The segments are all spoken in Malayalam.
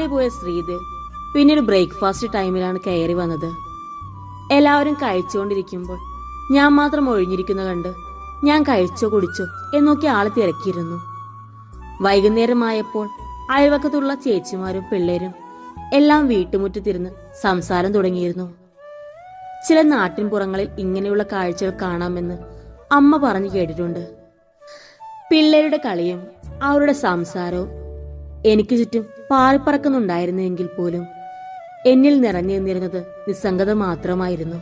രാവിലെ പോയ ശ്രീദേവ് പിന്നീട് ബ്രേക്ക്ഫാസ്റ്റ് ടൈമിലാണ് കയറി വന്നത്. എല്ലാവരും കഴിച്ചുകൊണ്ടിരിക്കുമ്പോൾ ഞാൻ മാത്രം ഒഴിഞ്ഞിരിക്കുന്ന കണ്ട് ഞാൻ കഴിച്ചോ കുടിച്ചോ എന്നൊക്കെ ആള് തിരക്കിയിരുന്നു. വൈകുന്നേരമായപ്പോൾ അയൽവക്കത്തുള്ള ചേച്ചിമാരും പിള്ളേരും എല്ലാം വീട്ടുമുറ്റത്തിരുന്ന് സംസാരം തുടങ്ങിയിരുന്നു. ചില നാട്ടിൻപുറങ്ങളിൽ ഇങ്ങനെയുള്ള കാഴ്ചകൾ കാണാമെന്ന് അമ്മ പറഞ്ഞു കേട്ടിട്ടുണ്ട്. പിള്ളേരുടെ കളിയും അവരുടെ സംസാരവും എനിക്ക് ചുറ്റും പാറിപ്പറക്കുന്നുണ്ടായിരുന്നെങ്കിൽ പോലും എന്നിൽ നിറഞ്ഞു നിന്നിരുന്നത് നിസ്സംഗത മാത്രമായിരുന്നു.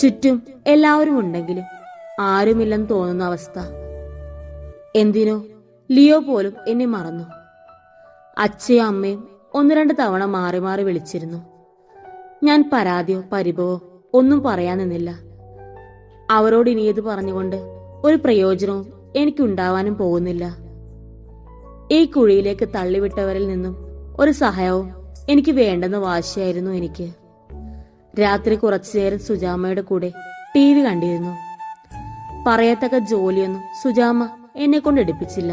ചുറ്റും എല്ലാവരും ഉണ്ടെങ്കിലും ആരുമില്ലെന്ന് തോന്നുന്ന അവസ്ഥ. എന്തിനോ ലിയോ പോലും എന്നെ മറന്നു. അച്ഛയും അമ്മയും 1-2 തവണ മാറി മാറി വിളിച്ചിരുന്നു. ഞാൻ പരാതിയോ പരിഭവോ ഒന്നും പറയാൻ നിന്നില്ല. അവരോട് ഇനിയത് പറഞ്ഞുകൊണ്ട് ഒരു പ്രയോജനവും എനിക്കുണ്ടാവാനും പോകുന്നില്ല. ഈ കുഴിയിലേക്ക് തള്ളിവിട്ടവരിൽ നിന്നും ഒരു സഹായവും എനിക്ക് വേണ്ടെന്ന വാശിയായിരുന്നു എനിക്ക്. രാത്രി കുറച്ചുനേരം സുജാമയുടെ കൂടെ TV കണ്ടിരുന്നു. പറയത്തക്ക ജോലിയൊന്നും സുജാമ എന്നെ കൊണ്ട് എടുപ്പിച്ചില്ല.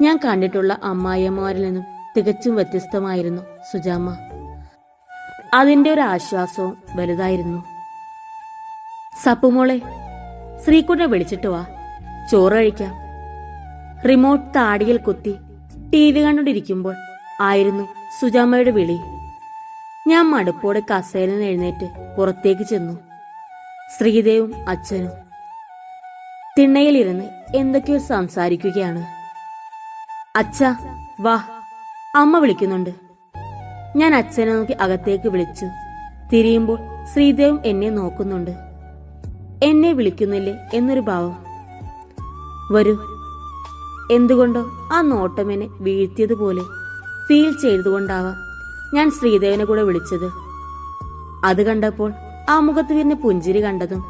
ഞാൻ കണ്ടിട്ടുള്ള അമ്മായിയമ്മമാരിൽ നിന്നും തികച്ചും വ്യത്യസ്തമായിരുന്നു സുജാമ. അതിന്റെ ഒരു ആശ്വാസവും വലുതായിരുന്നു. സപ്പുമോളെ, ശ്രീകുട്ടനെ വിളിച്ചിട്ട് വാ, ചോറ് കഴിക്കാം. റിമോട്ട് താടിയിൽ കുത്തി TV കണ്ടുകൊണ്ടിരിക്കുമ്പോൾ ആയിരുന്നു സുജാമയുടെ വിളി. ഞാൻ മടുപ്പോടെ കസേരയിൽ നിന്ന് എഴുന്നേറ്റ് പുറത്തേക്ക് ചെന്നു. ശ്രീദേവും അച്ഛനും തിണ്ണയിലിരുന്ന് എന്തൊക്കെയോ സംസാരിക്കുകയാണ്. അച്ഛാ വാ, അമ്മ വിളിക്കുന്നുണ്ട്. ഞാൻ അച്ഛനെ നോക്കി അകത്തേക്ക് വിളിച്ചു. തിരിയുമ്പോൾ ശ്രീദേവും എന്നെ നോക്കുന്നുണ്ട്. എന്നെ വിളിക്കുന്നില്ലേ എന്നൊരു ഭാവം. വരൂ. എന്തുകൊണ്ടോ ആ നോട്ടം എന്നെ വീഴ്ത്തിയതുപോലെ ഫീൽ ചെയ്തുകൊണ്ടാവാം ഞാൻ ശ്രീദേവിനെ കൂടെ വിളിച്ചത്. അത് കണ്ടപ്പോൾ ആ മുഖത്ത് വിരിഞ്ഞ പുഞ്ചിരി കണ്ടതും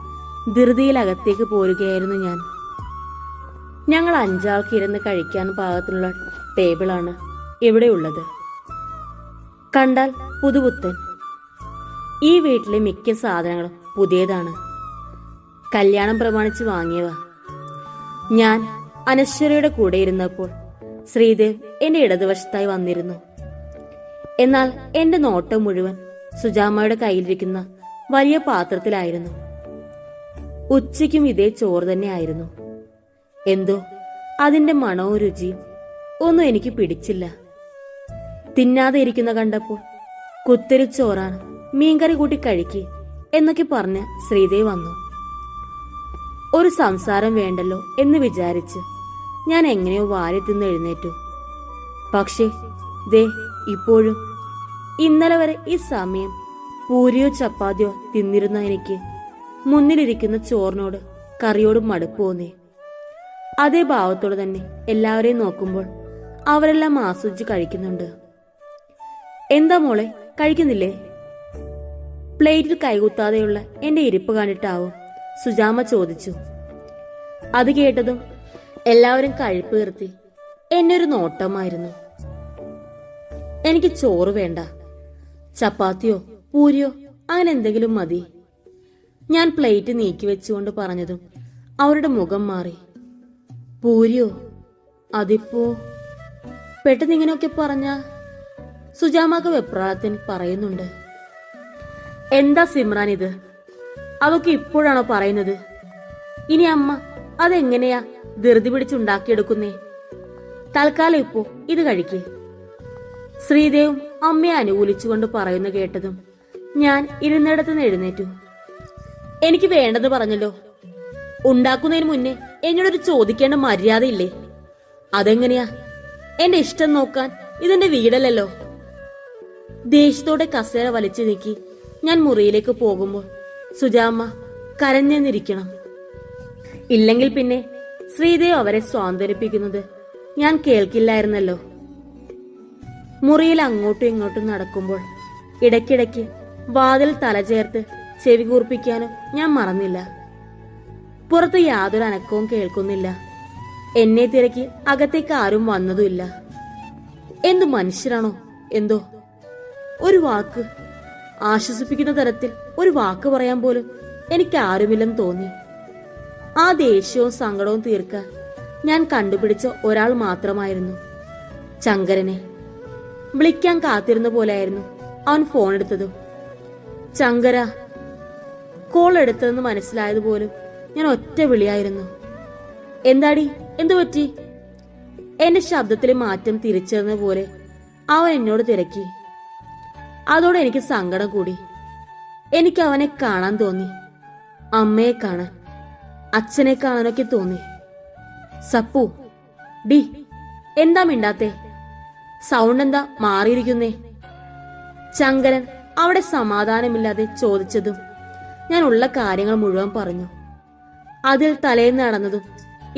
ധൃതിയിൽ അകത്തേക്ക് പോരുകയായിരുന്നു ഞാൻ. ഞങ്ങൾ 5 ആൾക്ക് ഇരുന്ന് കഴിക്കാൻ പാകത്തിനുള്ള ടേബിളാണ് ഇവിടെയുള്ളത്. കണ്ടാൽ പുതുപുത്തൻ. ഈ വീട്ടിലെ മിക്ക സാധനങ്ങളും പുതിയതാണ്. കല്യാണം പ്രമാണിച്ച് വാങ്ങിയവ. ഞാൻ അനശ്വരയുടെ കൂടെ ഇരുന്നപ്പോൾ ശ്രീദേവ് എന്റെ ഇടതുവശത്തായി വന്നിരുന്നു. എന്നാൽ എന്റെ നോട്ടം മുഴുവൻ സുജാമയുടെ കയ്യിലിരിക്കുന്ന വലിയ പാത്രത്തിലായിരുന്നു. ഉച്ചയ്ക്കും ഇതേ ചോറ് തന്നെയായിരുന്നു. എന്തോ അതിന്റെ മണവും രുചിയും ഒന്നും എനിക്ക് പിടിച്ചില്ല. തിന്നാതെ ഇരിക്കുന്ന കണ്ടപ്പോൾ കുത്തരി ചോറാണ്, മീൻകറി കൂട്ടി കഴിക്ക് എന്നൊക്കെ പറഞ്ഞ് ശ്രീദേവ് വന്നു. ഒരു സംസാരം വേണ്ടല്ലോ എന്ന് വിചാരിച്ച് ഞാൻ എങ്ങനെയോ വാരി തിന്ന് എഴുന്നേറ്റു. പക്ഷേ ദേ ഇപ്പോഴും ഇന്നലെ വരെ ഈ സമയം പൂരിയോ ചപ്പാത്തിയോ തിന്നിരുന്ന എനിക്ക് മുന്നിലിരിക്കുന്ന ചോറിനോട് കറിയോടും മടുപ്പ് തോന്നി. അതേ ഭാവത്തോടെ തന്നെ എല്ലാവരെയും നോക്കുമ്പോൾ അവരെല്ലാം ആസ്വദിച്ച് കഴിക്കുന്നുണ്ട്. എന്താ മോളെ, കഴിക്കുന്നില്ലേ? പ്ലേറ്റിൽ കൈകുത്താതെയുള്ള എന്റെ ഇരിപ്പ് കണ്ടിട്ടാവും സുജാമ ചോദിച്ചു. അത് കേട്ടതും എല്ലാവരും കഴിപ്പ് നിർത്തി എന്നൊരു നോട്ടമായിരുന്നു. എനിക്ക് ചോറ് വേണ്ട, ചപ്പാത്തിയോ പൂരിയോ അങ്ങനെ എന്തെങ്കിലും മതി. ഞാൻ പ്ലേറ്റ് നീക്കി വെച്ചുകൊണ്ട് പറഞ്ഞതും അവരുടെ മുഖം മാറി. പൂരിയോ? അതിപ്പോ പെട്ടെന്ന് ഇങ്ങനെയൊക്കെ പറഞ്ഞ സുജാമക്ക് വെപ്രാളത്തിന് പറയുന്നുണ്ട്. എന്താ സിമ്രാൻ ഇത്? അതൊക്കെ ഇപ്പോഴാണോ പറയുന്നത്? ഇനി അമ്മ അതെങ്ങനെയാ ധൃതി പിടിച്ചുണ്ടാക്കിയെടുക്കുന്നേ? തൽക്കാലം ഇപ്പോ ഇത് കഴിക്കേ. ശ്രീദേവും അമ്മയെ അനുകൂലിച്ചുകൊണ്ട് പറയുന്ന കേട്ടതും ഞാൻ ഇരുന്നിടത്തുനിന്ന് എഴുന്നേറ്റു. എനിക്ക് വേണ്ടത് പറഞ്ഞല്ലോ. ഉണ്ടാക്കുന്നതിന് മുന്നേ എന്നോടൊരു ചോദിക്കേണ്ട മര്യാദയില്ലേ? അതെങ്ങനെയാ? എന്റെ ഇഷ്ടം നോക്കാൻ ഇതെന്റെ വീടല്ലല്ലോ. ദേഷ്യത്തോടെ കസേര വലിച്ചു നീക്കി ഞാൻ മുറിയിലേക്ക് പോകുമ്പോൾ സുജാമ്മ കരഞ്ഞെന്നിരിക്കണം. ഇല്ലെങ്കിൽ പിന്നെ ശ്രീദേവ് അവരെ സ്വാന്തനിപ്പിക്കുന്നത് ഞാൻ കേൾക്കില്ലായിരുന്നല്ലോ. മുറിയിൽ അങ്ങോട്ടും ഇങ്ങോട്ടും നടക്കുമ്പോൾ ഇടയ്ക്കിടയ്ക്ക് വാതിൽ തലചേർത്ത് ചെവി കൂർപ്പിക്കാനും ഞാൻ മറന്നില്ല. പുറത്ത് യാതൊരു അനക്കവും കേൾക്കുന്നില്ല. എന്നെ തിരക്കി അകത്തേക്ക് ആരും വന്നതുമില്ല. എന്തു മനുഷ്യരാണോ എന്തോ. ഒരു വാക്ക്, ആശ്വസിപ്പിക്കുന്ന തരത്തിൽ ഒരു വാക്ക് പറയാൻ പോലും എനിക്ക് ആരുമില്ലെന്ന് തോന്നി. ആ ദേഷ്യവും സങ്കടവും തീർക്കാൻ ഞാൻ കണ്ടുപിടിച്ച ഒരാൾ മാത്രമായിരുന്നു, ശങ്കരനെ. വിളിക്കാൻ കാത്തിരുന്ന പോലെയായിരുന്നു അവൻ ഫോൺ എടുത്തതും. ശങ്കര. കോൾ എടുത്തതെന്ന് മനസ്സിലായതുപോലും ഞാൻ ഒറ്റ വിളിയായിരുന്നു. എന്താടി, എന്തു പറ്റി? എന്റെ ശബ്ദത്തിലെ മാറ്റം തിരിച്ചറിഞ്ഞ പോലെ അവൻ എന്നോട് തിരക്കി. അതോടെ എനിക്ക് സങ്കടം കൂടി. എനിക്ക് അവനെ കാണാൻ തോന്നി. അമ്മയെ കാണാൻ, അച്ഛനെ കാണാനൊക്കെ തോന്നി. സപ്പു, ഡി, എന്താ മിണ്ടാത്തെ? സൗണ്ട് എന്താ മാറിയിരിക്കുന്നേ? ശങ്കരൻ അവിടെ സമാധാനമില്ലാതെ ചോദിച്ചതും ഞാൻ ഉള്ള കാര്യങ്ങൾ മുഴുവൻ പറഞ്ഞു. അതിൽ തലേന്ന് നടന്നതും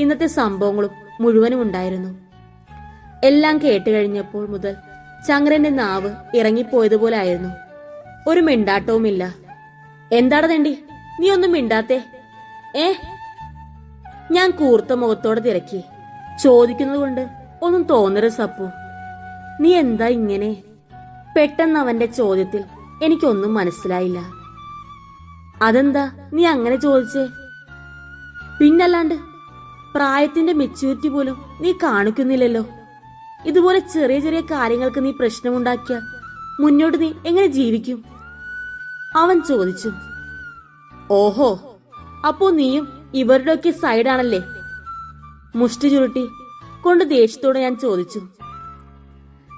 ഇന്നത്തെ സംഭവങ്ങളും മുഴുവനും ഉണ്ടായിരുന്നു. എല്ലാം കേട്ട് കഴിഞ്ഞപ്പോൾ മുതൽ ശങ്കരന്റെ നാവ് ഇറങ്ങിപ്പോയതുപോലെ ആയിരുന്നു. ഒരു മിണ്ടാട്ടവുമില്ല. എന്താടാ തെണ്ടി, നീ ഒന്നും മിണ്ടാത്തെ? ഞാൻ കൂർത്ത മുഖത്തോടെ തിരക്കി. ചോദിക്കുന്നത് കൊണ്ട് ഒന്നും തോന്നരുത് സപ്പു. നീ എന്താ ഇങ്ങനെ? പെട്ടെന്ന് അവന്റെ ചോദ്യത്തിൽ എനിക്കൊന്നും മനസ്സിലായില്ല. അതെന്താ നീ അങ്ങനെ ചോദിച്ചേ? പിന്നല്ലാണ്ട്, പ്രായത്തിന്റെ മെച്യൂരിറ്റി പോലും നീ കാണിക്കുന്നില്ലല്ലോ. ഇതുപോലെ ചെറിയ ചെറിയ കാര്യങ്ങൾക്ക് നീ പ്രശ്നമുണ്ടാക്കിയ മുന്നോട്ട് നീ എങ്ങനെ ജീവിക്കും? അവൻ ചോദിച്ചു. ഓഹോ, അപ്പോ നീയും ഇവരുടെയൊക്കെ സൈഡാണല്ലേ? മുഷ്ടി ചുരുട്ടി കൊണ്ട് ദേഷ്യത്തോടെ ഞാൻ ചോദിച്ചു.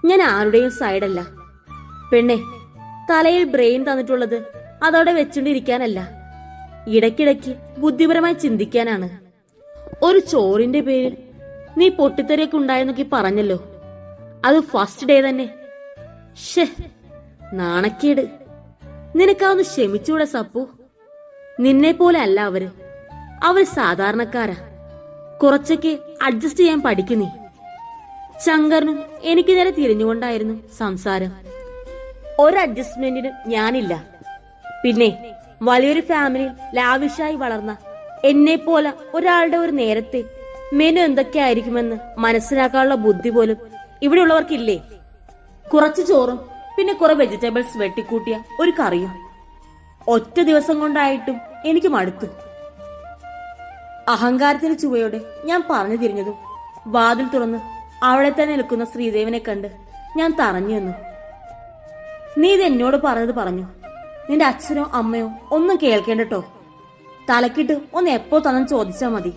ഞാൻ ആരുടെയും സൈഡല്ല പെണ്ണെ. തലയിൽ ബ്രെയിൻ തന്നിട്ടുള്ളത് അതവിടെ വെച്ചുകൊണ്ടിരിക്കാനല്ല, ഇടയ്ക്കിടയ്ക്ക് ബുദ്ധിപരമായി ചിന്തിക്കാനാണ്. ഒരു ചോറിന്റെ പേരിൽ നീ പൊട്ടിത്തെറിയൊക്കെ ഉണ്ടായെന്നൊക്കെ പറഞ്ഞല്ലോ. അത് ഫസ്റ്റ് ഡേ തന്നെ. ഷേ, നാണക്കേട്. നിനക്കാവുന്ന ക്ഷമിച്ചൂടെ സപ്പു? നിന്നെ പോലെ അല്ല അവര് സാധാരണക്കാരാ. കുറച്ചൊക്കെ അഡ്ജസ്റ്റ് ചെയ്യാൻ പഠിക്കുന്നേ. ശങ്കറിനും എനിക്ക് നേരെ തിരിഞ്ഞുകൊണ്ടായിരുന്നു സംസാരം. ഒരു അഡ്ജസ്റ്റ്മെന്റിനും ഞാനില്ല. പിന്നെ വലിയൊരു ഫാമിലിയിൽ ലാവിഷായി വളർന്ന എന്നെ പോലെ ഒരാളുടെ ഒരു നേരത്തെ മെനു എന്തൊക്കെയായിരിക്കുമെന്ന് മനസ്സിലാക്കാനുള്ള ബുദ്ധി പോലും ഇവിടെ ഉള്ളവർക്കില്ലേ? കുറച്ച് ചോറും പിന്നെ കുറെ വെജിറ്റബിൾസ് വെട്ടിക്കൂട്ടിയ ഒരു കറിയും ഒറ്റ ദിവസം കൊണ്ടായിട്ടും എനിക്ക് മടുത്തു. അഹങ്കാരത്തിന് ചുവയോടെ ഞാൻ പറഞ്ഞു തിരിഞ്ഞതും വാതിൽ തുറന്ന് അവിടെ തന്നെ നിൽക്കുന്ന ശ്രീദേവിനെ കണ്ട് ഞാൻ തറഞ്ഞു നിന്നു. നീ ഇത് എന്നോട് പറഞ്ഞത് പറഞ്ഞു. നിന്റെ അച്ഛനോ അമ്മയോ ഒന്നും കേൾക്കേണ്ടട്ടോ. തലക്കിട്ട് ഒന്ന് എപ്പോ തന്നെ ചോദിച്ചാ മതി.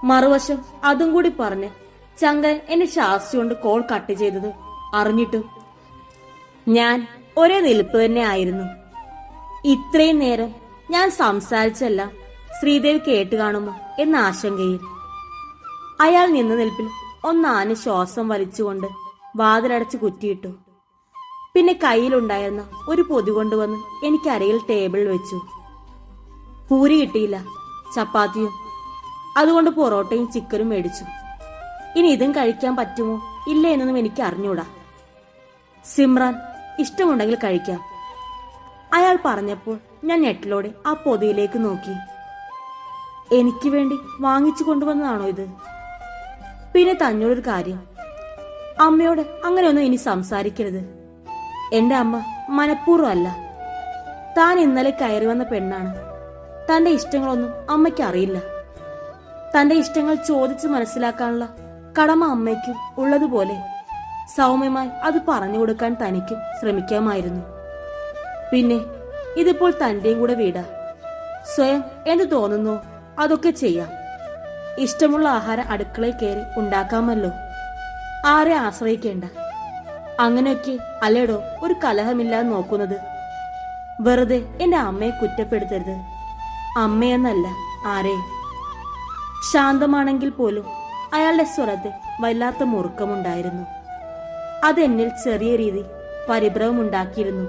മറുവശം അതും കൂടി പറഞ്ഞ് ശങ്കരൻ എന്നെ ശാസിച്ചുകൊണ്ട് കോൾ കട്ട് ചെയ്തത് അറിഞ്ഞിട്ടും ഞാൻ ഒരേ നിൽപ്പ് തന്നെ ആയിരുന്നു. ഇത്രയും നേരം ഞാൻ സംസാരിച്ചെല്ലാം ശ്രീദേവി കേട്ട് കാണുമോ എന്ന ആശങ്കയിൽ. അയാൾ നിന്ന നിൽപ്പിൽ ഒന്നാന് ശ്വാസം വലിച്ചുകൊണ്ട് വാതിലടച്ച് കുറ്റിയിട്ടു. പിന്നെ കയ്യിലുണ്ടായിരുന്ന ഒരു പൊതി കൊണ്ടുവന്ന് എനിക്ക് അരയിൽ ടേബിളിൽ വെച്ചു. പൂരി കിട്ടിയില്ല, ചപ്പാത്തിയും. അതുകൊണ്ട് പൊറോട്ടയും ചിക്കനും മേടിച്ചു. ഇനി ഇതും കഴിക്കാൻ പറ്റുമോ ഇല്ല എന്നൊന്നും എനിക്ക് അറിഞ്ഞൂടാ. സിമ്രാൻ, ഇഷ്ടമുണ്ടെങ്കിൽ കഴിക്കാം. അയാൾ പറഞ്ഞപ്പോൾ ഞാൻ ഞെട്ടലോടെ ആ പൊതിയിലേക്ക് നോക്കി. എനിക്ക് വേണ്ടി വാങ്ങിച്ചു കൊണ്ടുവന്നതാണോ ഇത്? പിന്നെ തന്നോടൊരു കാര്യം, അമ്മയോട് അങ്ങനെയൊന്നും ഇനി സംസാരിക്കരുത്. എന്റെ അമ്മ മനഃപൂർവ്വം അല്ല. താൻ ഇന്നലെ കയറി വന്ന പെണ്ണാണ്. തന്റെ ഇഷ്ടങ്ങളൊന്നും അമ്മയ്ക്ക് അറിയില്ല. തന്റെ ഇഷ്ടങ്ങൾ ചോദിച്ച് മനസ്സിലാക്കാനുള്ള കടമ അമ്മയ്ക്കും ഉള്ളതുപോലെ സൗമ്യമായി അത് പറഞ്ഞു കൊടുക്കാൻ തനിക്കും ശ്രമിക്കാമായിരുന്നു. പിന്നെ ഇതിപ്പോൾ തന്റെയും കൂടെ വീടാ. സ്വയം എന്ത് തോന്നുന്നോ അതൊക്കെ ചെയ്യാം. ഇഷ്ടമുള്ള ആഹാരം അടുക്കളയിൽ കയറി ഉണ്ടാക്കാമല്ലോ. ആരെ ആശ്രയിക്കേണ്ട. അങ്ങനെയൊക്കെ അല്ലേടോ ഒരു കലഹമില്ലാതെ നോക്കുന്നത്. വെറുതെ എന്റെ അമ്മയെ കുറ്റപ്പെടുത്തരുത്. അമ്മയെന്നല്ല, ആരെയും. ശാന്തമാണെങ്കിൽ പോലും അയാളുടെ സ്വരത്തെ വല്ലാത്ത മുറുക്കമുണ്ടായിരുന്നു. അതെന്നിൽ ചെറിയ രീതി പരിഭ്രമമുണ്ടാക്കിയിരുന്നു.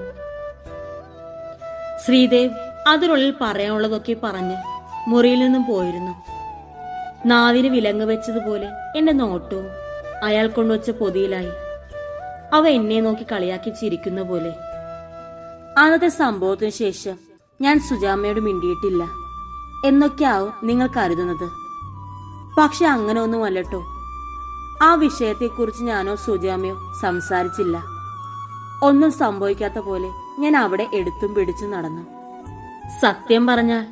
ശ്രീദേവ് അതിനുള്ളിൽ പറയാനുള്ളതൊക്കെ പറഞ്ഞ് മുറിയിൽ നിന്നും പോയിരുന്നു. നാവിന് വിലങ്ങ് വെച്ചതുപോലെ എന്റെ നോട്ടവും അയാൾ കൊണ്ടുവച്ച പൊതിയിലായി. അവ എന്നെ നോക്കി കളിയാക്കി ചിരിക്കുന്ന പോലെ. അന്നത്തെ സംഭവത്തിന് ശേഷം ഞാൻ സുജാമ്മയോട് മിണ്ടിയിട്ടില്ല എന്നൊക്കെയാവും നിങ്ങൾ കരുതുന്നത്. പക്ഷെ അങ്ങനെ ഒന്നുമല്ലട്ടോ. ആ വിഷയത്തെക്കുറിച്ച് ഞാനോ സുജാമ്മയോ സംസാരിച്ചില്ല. ഒന്നും സംഭവിക്കാത്ത പോലെ ഞാൻ അവിടെ എടുത്തും പിടിച്ചും നടന്നു. സത്യം പറഞ്ഞാൽ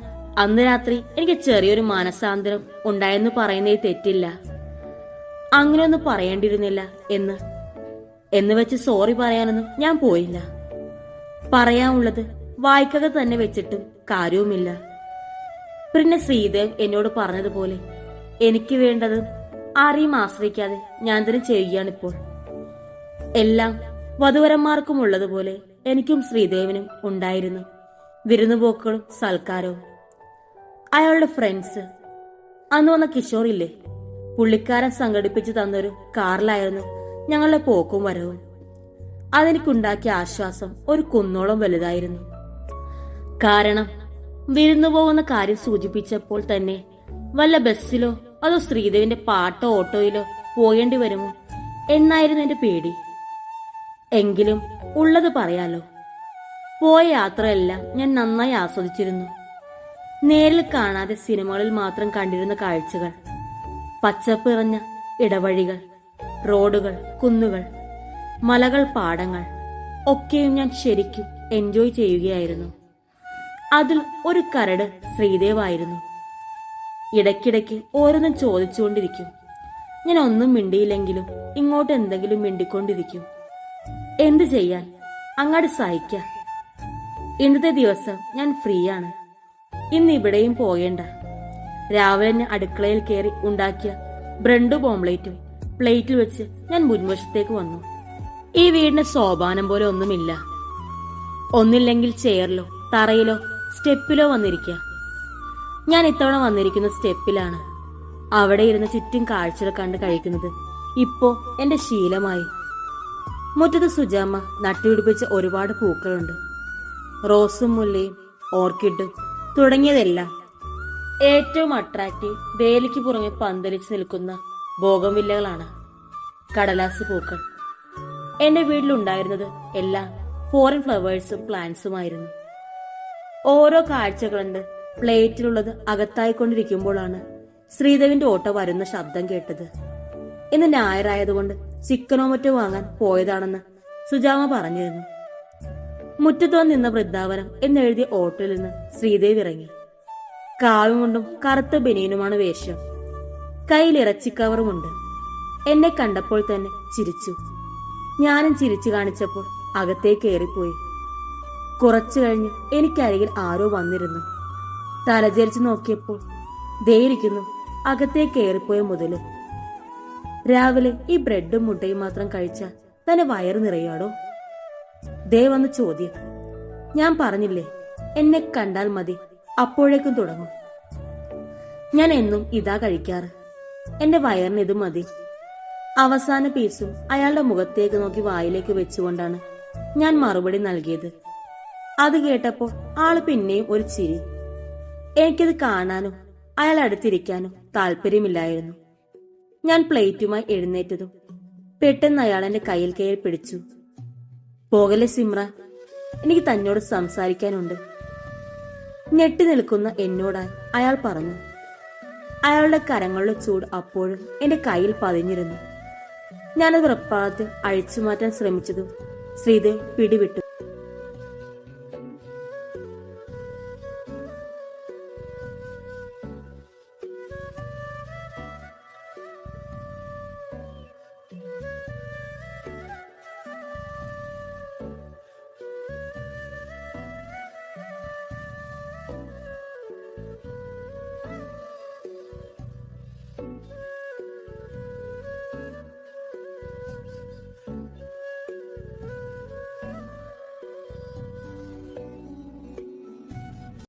അന്ന് രാത്രി എനിക്ക് ചെറിയൊരു മാനസാന്തരം ഉണ്ടായെന്ന് പറയുന്നതിൽ തെറ്റില്ല. അങ്ങനെയൊന്നും പറയേണ്ടിയിരുന്നില്ല എന്ന് എന്ന് വെച്ച് സോറി പറയാനൊന്നും ഞാൻ പോയില്ല. പറയാനുള്ളത് വായിക്കകത്ത് തന്നെ വെച്ചിട്ടും കാര്യവുമില്ല. പിന്നെ ശ്രീദേവ് എന്നോട് പറഞ്ഞതുപോലെ എനിക്ക് വേണ്ടത് ആരെയും ആശ്രയിക്കാതെ ഞാൻ തന്നെ ചെയ്യുകയാണിപ്പോൾ. എല്ലാം വധുവരന്മാർക്കും ഉള്ളതുപോലെ എനിക്കും ശ്രീദേവിനും ഉണ്ടായിരുന്നു വിരുന്നുപോക്കുകളും സൽക്കാരവും. അയാളുടെ ഫ്രണ്ട്സ്, അന്ന് വന്ന കിഷോർ ഇല്ലേ, പുള്ളിക്കാരൻ സംഘടിപ്പിച്ചു തന്നൊരു കാറിലായിരുന്നു ഞങ്ങളുടെ പോക്കും വരവും. അതെനിക്കുണ്ടാക്കിയ ആശ്വാസം ഒരു കുന്നോളം വലുതായിരുന്നു. കാരണം വിരുന്നു പോകുന്ന കാര്യം സൂചിപ്പിച്ചപ്പോൾ തന്നെ വല്ല ബസ്സിലോ അതോ ശ്രീദേവിന്റെ പാട്ടോ ഓട്ടോയിലോ പോയേണ്ടി വരുമോ എന്നായിരുന്നു എന്റെ പേടി. എങ്കിലും ഉള്ളത് പറയാലോ, പോയ യാത്രയെല്ലാം ഞാൻ നന്നായി ആസ്വദിച്ചിരുന്നു. നേരിൽ കാണാതെ സിനിമകളിൽ മാത്രം കണ്ടിരുന്ന കാഴ്ചകൾ, പച്ചപ്പിറഞ്ഞ ഇടവഴികൾ, റോഡുകൾ, കുന്നുകൾ, മലകൾ, പാടങ്ങൾ ഒക്കെയും ഞാൻ ശരിക്കും എൻജോയ് ചെയ്യുകയായിരുന്നു. അതിൽ ഒരു കരട് ശ്രീദേവായിരുന്നു. ഇടയ്ക്കിടയ്ക്ക് ഓരോന്നും ചോദിച്ചുകൊണ്ടിരിക്കും. ഞാൻ ഒന്നും മിണ്ടിയില്ലെങ്കിലും ഇങ്ങോട്ട് എന്തെങ്കിലും മിണ്ടിക്കൊണ്ടിരിക്കും. എന്തു ചെയ്യാൻ, അങ്ങോട്ട് സഹിക്കാം. ഇന്നത്തെ ദിവസം ഞാൻ ഫ്രീ ആണ്. ഇന്ന് ഇവിടെയും പോകേണ്ട. രാവിലെ തന്നെ അടുക്കളയിൽ കയറി ഉണ്ടാക്കിയ ബ്രെഡും ഓംലേറ്റും പ്ലേറ്റിൽ വെച്ച് ഞാൻ മുൻവശത്തേക്ക് വന്നു. ഈ വീടിന് സോപാനം പോലെ ഒന്നുമില്ല. ഒന്നില്ലെങ്കിൽ ചെയറിലോ തറയിലോ സ്റ്റെപ്പിലോ വന്നിരിക്കുക. ഞാൻ ഇത്തവണ വന്നിരിക്കുന്ന സ്റ്റെപ്പിലാണ്. അവിടെ ഇരുന്ന് ചുറ്റും കാഴ്ചകൾ കണ്ട് കഴിക്കുന്നത് ഇപ്പോ എന്റെ ശീലമായി. മുറ്റത്ത് സുജാമ്മ നട്ടുപിടിപ്പിച്ച ഒരുപാട് പൂക്കളുണ്ട്. റോസും മുല്ലയും ഓർക്കിഡും തുടങ്ങിയതെല്ലാം. ഏറ്റവും അട്രാക്റ്റീവ് വേലിക്ക് പുറമെ പന്തലിച്ച് നിൽക്കുന്ന ബോഗൻവില്ലകളാണ്, കടലാസ് പൂക്കൾ. എന്റെ വീട്ടിലുണ്ടായിരുന്നത് എല്ലാം ഫോറിൻ ഫ്ലവേഴ്സും പ്ലാന്റ്സുമായിരുന്നു. ഓരോ കാഴ്ച കണ്ട് പ്ലേറ്റിലുള്ളത് അകത്തായിക്കൊണ്ടിരിക്കുമ്പോഴാണ് ശ്രീദേവിന്റെ ഓട്ടോ വരുന്ന ശബ്ദം കേട്ടത്. ഇന്ന് ഞായറായതുകൊണ്ട് ചിക്കനോ മറ്റോ വാങ്ങാൻ പോയതാണെന്ന് സുജാമ പറഞ്ഞിരുന്നു. മുറ്റത്തോ നിന്ന വൃന്ദാവനം എന്നെഴുതിയ ഓട്ടോയിൽ നിന്ന് ശ്രീദേവി ഇറങ്ങി. കാവും കൊണ്ടും കറുത്ത ബനിയനുമാണ് വേഷം. കയ്യിൽ ഇറച്ചിക്കവറുമുണ്ട്. എന്നെ കണ്ടപ്പോൾ തന്നെ ചിരിച്ചു. ഞാനും ചിരിച്ചു കാണിച്ചപ്പോൾ അകത്തേക്ക് കയറിപ്പോയി. കുറച്ചു കഴിഞ്ഞ് എനിക്കരികിൽ ആരോ വന്നിരുന്നു. തലചരിച്ചു നോക്കിയപ്പോൾ ദേയിരിക്കുന്നു അകത്തേക്ക് കയറിപ്പോയ മുതല്. രാവിലെ ഈ ബ്രെഡും മുട്ടയും മാത്രം കഴിച്ചാൽ തന്നെ വയറ് നിറയാടോ? ദേ വന്ന ചോദ്യം. ഞാൻ പറഞ്ഞില്ലേ, എന്നെ കണ്ടാൽ മതി അപ്പോഴേക്കും തുടങ്ങും. ഞാൻ എന്നും ഇതാ കഴിക്കാറ്. എന്റെ വയറിന് ഇത് മതി. അവസാന പീസും അയാളുടെ മുഖത്തേക്ക് നോക്കി വായിലേക്ക് വെച്ചുകൊണ്ടാണ് ഞാൻ മറുപടി നൽകിയത്. അത് കേട്ടപ്പോൾ ആള് പിന്നെയും ഒരു ചിരി. എനിക്കത് കാണാനോ അയാൾ അടുത്തിരിക്കാനോ താല്പര്യമില്ലായിരുന്നു. ഞാൻ പ്ലേറ്റുമായി എഴുന്നേറ്റതും പെട്ടെന്ന് അയാൾ എന്റെ കയ്യിൽ കയറി പിടിച്ചു. പോകലെ സിമ്രാൻ, എനിക്ക് തന്നോട് സംസാരിക്കാനുണ്ട്. ഞെട്ടി നിൽക്കുന്ന എന്നോടായി അയാൾ പറഞ്ഞു. അയാളുടെ കരങ്ങളുടെ ചൂട് അപ്പോഴും എന്റെ കയ്യിൽ പതിഞ്ഞിരുന്നു. ഞാനത് പ്രഭാതത്തിൽ അഴിച്ചു മാറ്റാൻ ശ്രമിച്ചതും ശ്രീദേവ് പിടിവിട്ടു.